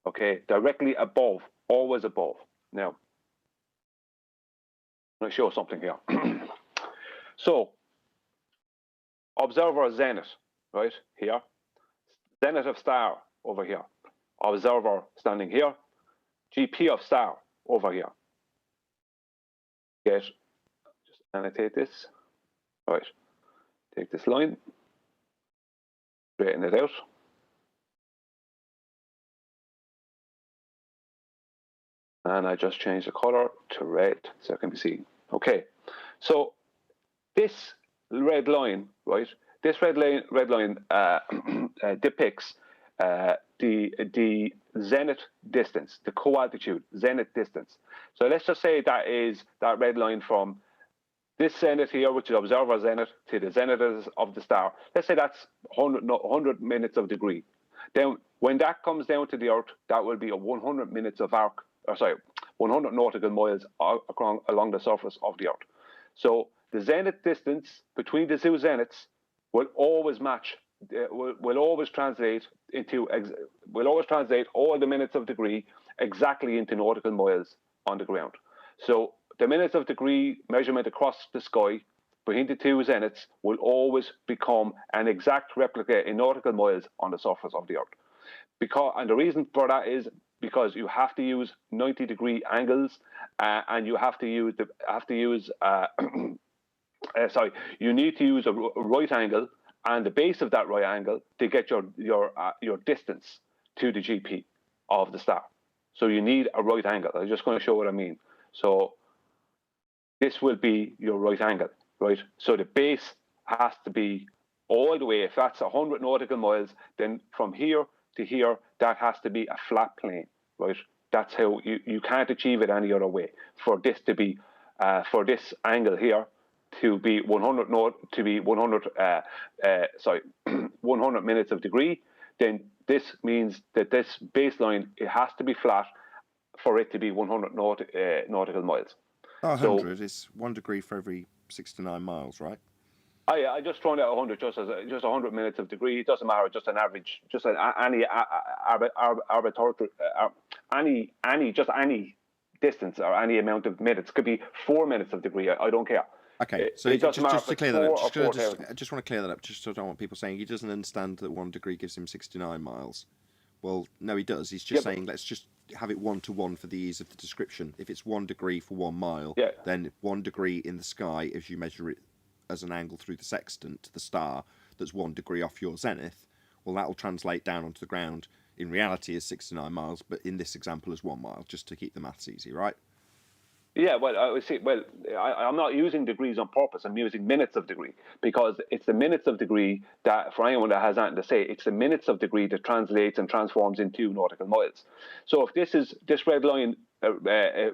Okay, directly above, always above. Now, I'm going to show something here. So, observer zenith, right here. Zenith of star over here. Observer standing here. GP of star over here. Just annotate this. All right. Take this line. Straighten it out. And I just change the color to red so it can be seen. Okay. So this red line, right? This red line depicts the zenith distance, the co-altitude zenith distance. So let's just say that is that red line from this zenith here, which is observer zenith, to the zenith of the star. Let's say that's 100 minutes of degree. Then when that comes down to the Earth, that will be a 100 minutes of arc, 100 nautical miles along the surface of the Earth. So the zenith distance between the two zeniths will always match, will always translate all the minutes of degree exactly into nautical miles on the ground. So the minutes of degree measurement across the sky between the two zeniths will always become an exact replica in nautical miles on the surface of the Earth. And the reason for that is because you have to use 90-degree angles, and you have to use you need to use a right angle and the base of that right angle to get your distance to the GP of the star. So you need a right angle. I'm just going to show what I mean. So this will be your right angle, right? So the base has to be all the way. If that's 100 nautical miles, then from here to here, that has to be a flat plane, right? That's how you can't achieve it any other way. For this to be, for this angle here to be 100 100 minutes of degree, then this means that this baseline, it has to be flat for it to be 100 nautical miles. 100 is 1 degree for every 69 miles, right? I just thrown out 100 just 100 minutes of degree. It doesn't matter, just an average, just any distance or any amount of minutes. Could be 4 minutes of degree. I don't care. Okay, so just to clear that up, I just want to clear that up, just so I don't want people saying he doesn't understand that 1 degree gives him 69 miles. Well, no, he does. He's just saying let's just have it 1-to-1 for the ease of the description. If it's 1 degree for 1 mile, then 1 degree in the sky, if you measure it as an angle through the sextant to the star, that's 1 degree off your zenith. Well, that will translate down onto the ground in reality as 69 miles, but in this example as 1 mile, just to keep the maths easy, right? Yeah, well, I would say, I'm not using degrees on purpose. I'm using minutes of degree, because it's the minutes of degree that, for anyone that has anything to say, it's the minutes of degree that translates and transforms into nautical miles. So if this red line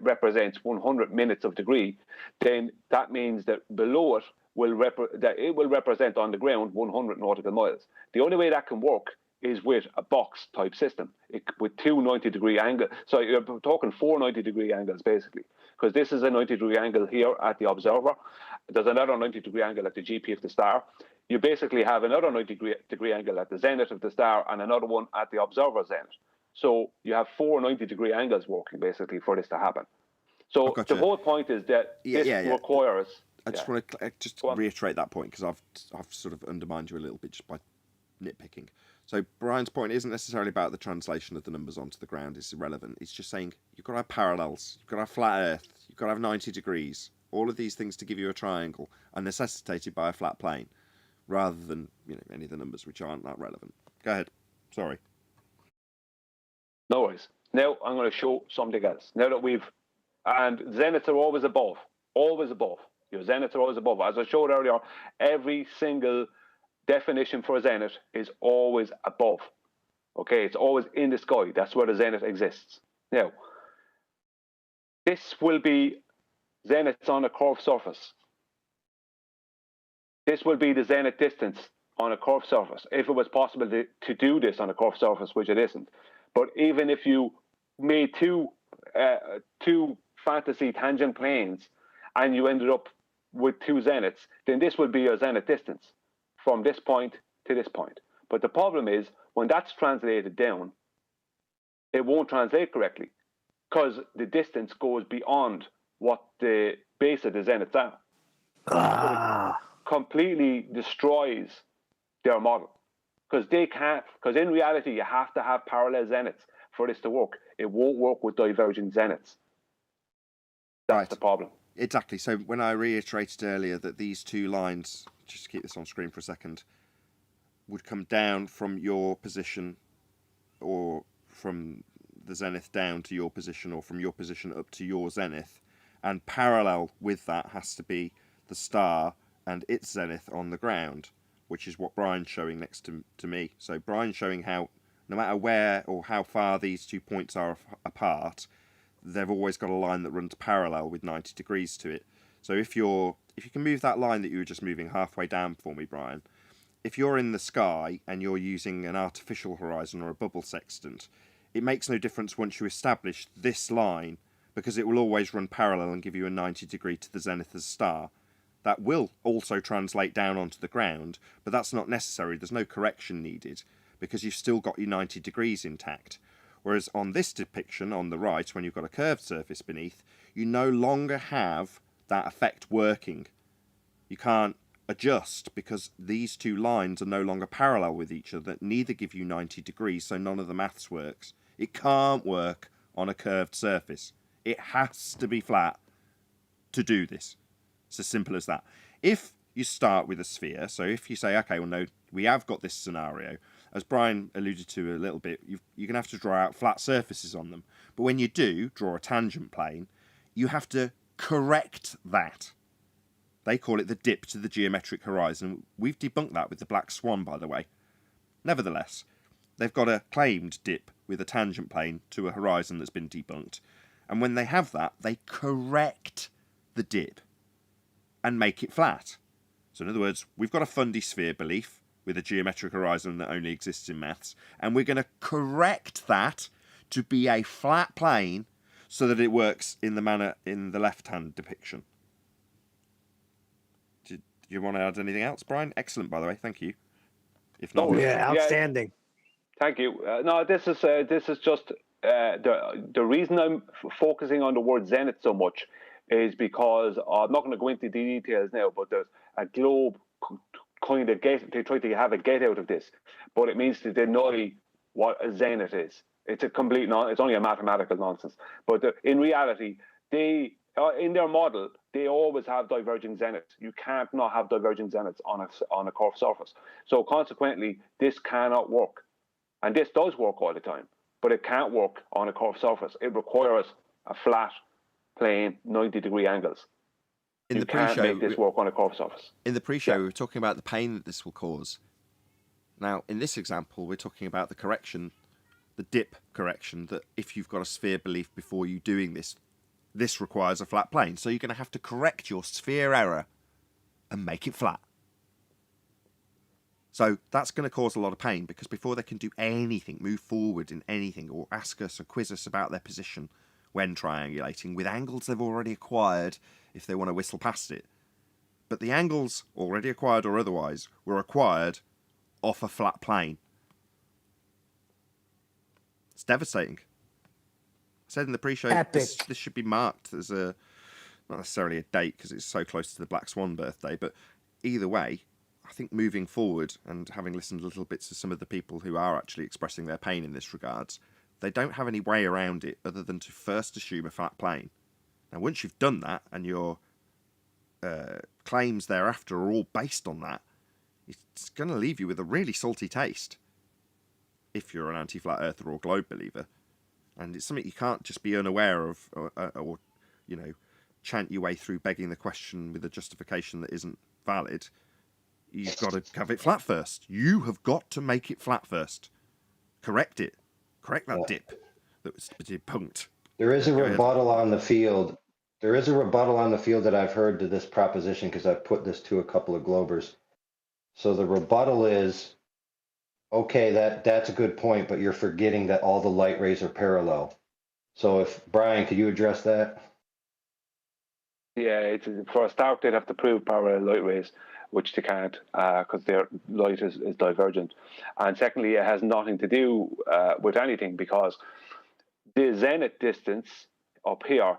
represents 100 minutes of degree, then that means that below it will represent on the ground 100 nautical miles. The only way that can work is with a box type system, with 2 90-degree angles. So you're talking 4 90-degree angles basically, because this is a 90-degree angle here at the observer. There's another 90-degree angle at the GP of the star. You basically have another 90-degree angle at the zenith of the star and another one at the observer zenith. So you have 4 90-degree angles working basically for this to happen. So the whole point is that this requires. I just want to reiterate that point, because I've sort of undermined you a little bit just by nitpicking. So Brian's point isn't necessarily about the translation of the numbers onto the ground. It's irrelevant. It's just saying you've got to have parallels, you've got to have flat Earth, you've got to have 90 degrees. All of these things to give you a triangle are necessitated by a flat plane, rather than any of the numbers which aren't that relevant. Go ahead. Sorry. No worries. Now I'm going to show something else. Now that and zeniths are always above. Always above. Your zeniths are always above. As I showed earlier, every single definition for a zenith is always above. Okay, it's always in the sky. That's where the zenith exists. Now, this will be zeniths on a curved surface. This will be the zenith distance on a curved surface, if it was possible to do this on a curved surface, which it isn't. But even if you made two fantasy tangent planes and you ended up with two zeniths, then this would be your zenith distance from this point to this point. But the problem is, when that's translated down, it won't translate correctly because the distance goes beyond what the base of the zeniths are. So it completely destroys their model because they can't. Because in reality, you have to have parallel zeniths for this to work. It won't work with diverging zeniths. That's the problem. Exactly. So when I reiterated earlier that these two lines, just keep this on screen for a second, would come down from your position, or from the zenith down to your position, or from your position up to your zenith, and parallel with that has to be the star and its zenith on the ground, which is what Brian's showing next to me. So Brian's showing how no matter where or how far these 2 points are apart, they've always got a line that runs parallel with 90 degrees to it. So if you can move that line that you were just moving halfway down for me, Brian, if you're in the sky and you're using an artificial horizon or a bubble sextant, it makes no difference once you establish this line, because it will always run parallel and give you a 90 degree to the zenith as star. That will also translate down onto the ground, but that's not necessary. There's no correction needed because you've still got your 90 degrees intact. Whereas on this depiction on the right, when you've got a curved surface beneath, you no longer have that effect working. You can't adjust because these two lines are no longer parallel with each other, neither give you 90 degrees, so none of the maths works. It can't work on a curved surface. It has to be flat to do this. It's as simple as that. If you start with a sphere, so if you say, okay, well, no, we have got this scenario, as Brian alluded to a little bit, you're going to have to draw out flat surfaces on them. But when you do draw a tangent plane, you have to correct that. They call it the dip to the geometric horizon. We've debunked that with the black swan, by the way. Nevertheless, they've got a claimed dip with a tangent plane to a horizon that's been debunked. And when they have that, they correct the dip and make it flat. So in other words, we've got a fundy sphere belief with a geometric horizon that only exists in maths, and we're going to correct that to be a flat plane so that it works in the manner in the left-hand depiction. Do you want to add anything else, Brian? Excellent, by the way. Thank you. If not, Yeah, outstanding. Thank you. No, this is just the reason I'm focusing on the word zenith so much is because I'm not going to go into the details now, but there's a globe kind of they try to have a get out of this, but it means to deny what a zenith is. It's a complete it's only a mathematical nonsense. But in reality, they in their model they always have diverging zeniths. You can't not have diverging zeniths on a curved surface. So consequently, this cannot work, and this does work all the time, but it can't work on a curved surface. It requires a flat plane, 90-degree angles. In you can't make this work on a curved surface. In the pre-show, we were talking about the pain that this will cause. Now, in this example, we're talking about the correction, the dip correction, that if you've got a sphere belief before you doing this, this requires a flat plane. So you're going to have to correct your sphere error and make it flat. So that's going to cause a lot of pain, because before they can do anything, move forward in anything, or ask us or quiz us about their position when triangulating with angles they've already acquired, if they want to whistle past it. But the angles, already acquired or otherwise, were acquired off a flat plane. It's devastating. I said in the pre-show, this should be marked as not necessarily a date because it's so close to the Black Swan birthday, but either way, I think moving forward, and having listened a little bit to some of the people who are actually expressing their pain in this regards, they don't have any way around it other than to first assume a flat plane. Now, once you've done that, and your claims thereafter are all based on that, it's going to leave you with a really salty taste if you're an anti-flat earther or globe believer. And it's something you can't just be unaware of or you know, chant your way through begging the question with a justification that isn't valid. You've got to have it flat first. You have got to make it flat first. correct it. Correct that Yeah. dip that was debunked. There is a Go ahead. rebuttal on the field. There is a rebuttal on the field that I've heard to this proposition because I've put this to a couple of Globers. So the rebuttal is, okay, that's a good point, but you're forgetting that all the light rays are parallel. So if Brian, could you address that? Yeah, it's for a start, they'd have to prove parallel light rays, which they can't because their light is divergent. And secondly, it has nothing to do with anything because the zenith distance up here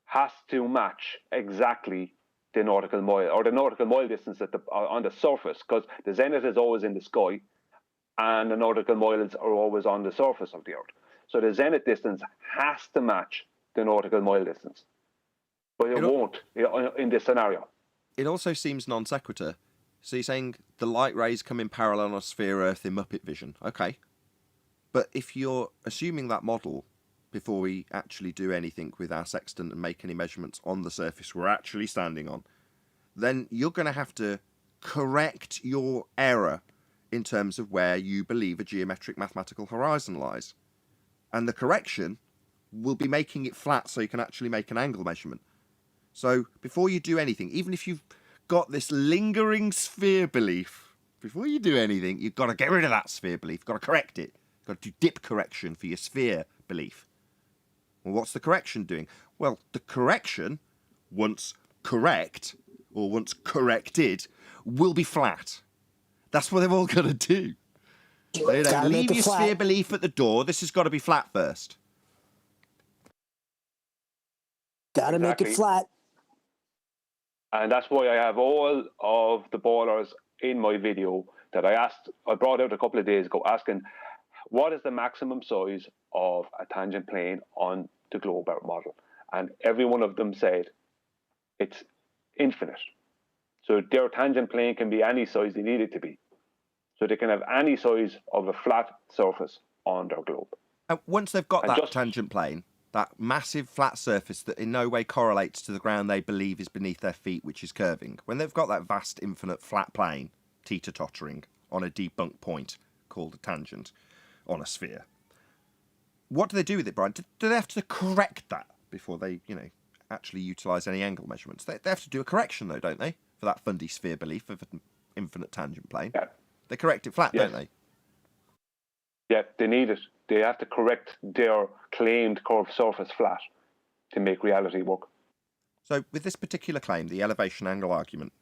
has to match exactly the nautical mile, or the nautical mile distance on the surface, because the zenith is always in the sky and the nautical miles are always on the surface of the earth. So the zenith distance has to match the nautical mile distance. But it won't in this scenario. It also seems non sequitur. So you're saying the light rays come in parallel on a sphere Earth in Muppet vision. Okay. But if you're assuming that model before we actually do anything with our sextant and make any measurements on the surface we're actually standing on, then you're going to have to correct your error in terms of where you believe a geometric mathematical horizon lies. And the correction will be making it flat so you can actually make an angle measurement. So before you do anything, even if you've got this lingering sphere belief, before you do anything, you've got to get rid of that sphere belief. You've got to correct it. You've got to do dip correction for your sphere belief. Well, what's the correction doing? Well, the correction, once correct, or once corrected, will be flat. That's what they've all got to do. So, you know, leave your sphere belief at the door. This has got to be flat first. Got to make it flat. And that's why I have all of the ballers in my video that I brought out a couple of days ago asking, what is the maximum size of a tangent plane on the globe Earth model? And every one of them said it's infinite. So their tangent plane can be any size they need it to be. So they can have any size of a flat surface on their globe. And once they've got that tangent plane, that massive flat surface that in no way correlates to the ground they believe is beneath their feet, which is curving, when they've got that vast, infinite flat plane teeter-tottering on a debunked point called a tangent on a sphere, what do they do with it, Brian? Do they have to correct that before they, actually utilise any angle measurements? They have to do a correction, though, don't they, for that fundy sphere belief of an infinite tangent plane? Yeah. They correct it flat, don't they? Yeah, they need it. They have to correct their claimed curved surface flat to make reality work. So with this particular claim, the elevation angle argument,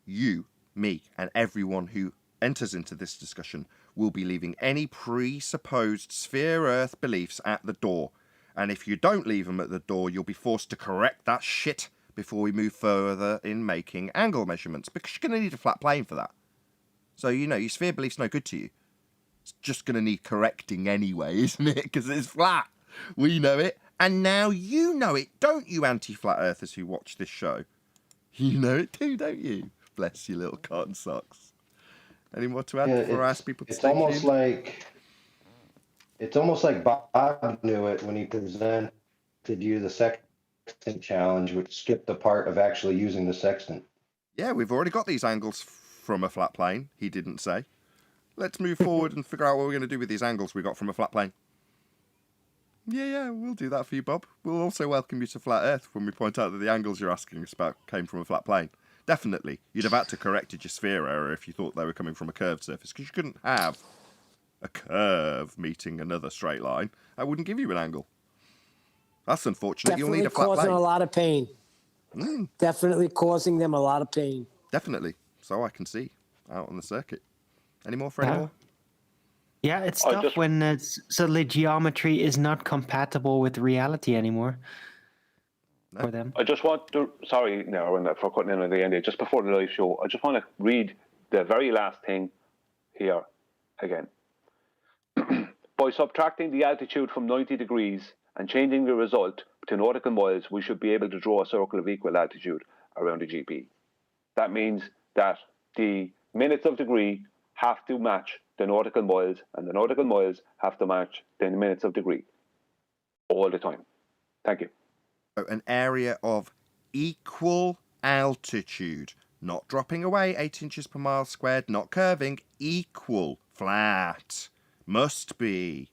you, me, and everyone who enters into this discussion will be leaving any presupposed sphere Earth beliefs at the door. And if you don't leave them at the door, you'll be forced to correct that shit before we move further in making angle measurements, because you're going to need a flat plane for that. So, your sphere belief's no good to you. It's just going to need correcting anyway, isn't it? Because it's flat. We know it. And now you know it, don't you, anti-flat earthers who watch this show? You know it too, don't you? Bless you, little cotton socks. Any more to add before I ask people to stay tuned? It's almost like Bob knew it when he presented you the sextant challenge, which skipped the part of actually using the sextant. Yeah, we've already got these angles from a flat plane, he didn't say. Let's move forward and figure out what we're going to do with these angles we got from a flat plane. Yeah, we'll do that for you, Bob. We'll also welcome you to Flat Earth when we point out that the angles you're asking us about came from a flat plane. Definitely. You'd have had to corrected your sphere error if you thought they were coming from a curved surface, because you couldn't have a curve meeting another straight line. I wouldn't give you an angle. That's unfortunate. Definitely You'll need a flat plane. Causing a lot of pain. Definitely causing them a lot of pain. Definitely. So I can see out on the circuit. Any more for any more? Yeah, it's tough when suddenly geometry is not compatible with reality anymore for them. I just want to, sorry, for cutting in at the end here, just before the live show, I just want to read the very last thing here again. By subtracting the altitude from 90 degrees and changing the result to nautical miles, we should be able to draw a circle of equal altitude around the GP. That means that the minutes of degree have to match the nautical miles, and the nautical miles have to match the minutes of degree all the time. Thank you. An area of equal altitude, not dropping away 8 inches per mile squared, not curving, equal, flat. Must be.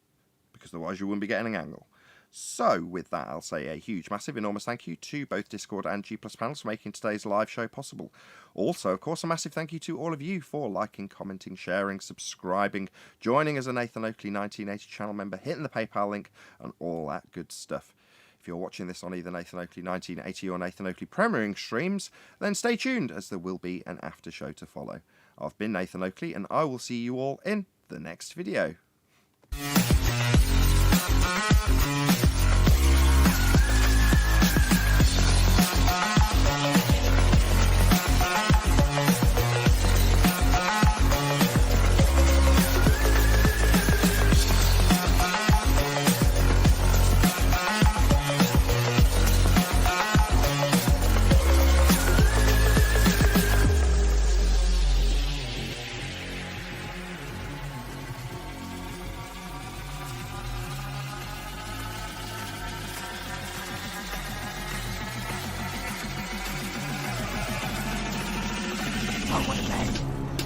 Because otherwise you wouldn't be getting an angle. So, with that, I'll say a huge, massive, enormous thank you to both Discord and G Plus panels for making today's live show possible. Also, of course, a massive thank you to all of you for liking, commenting, sharing, subscribing, joining as a Nathan Oakley 1980 channel member, hitting the PayPal link, and all that good stuff. If you're watching this on either Nathan Oakley 1980 or Nathan Oakley premiering streams, then stay tuned, as there will be an after show to follow. I've been Nathan Oakley, and I will see you all in the next video.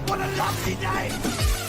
What a lovely day!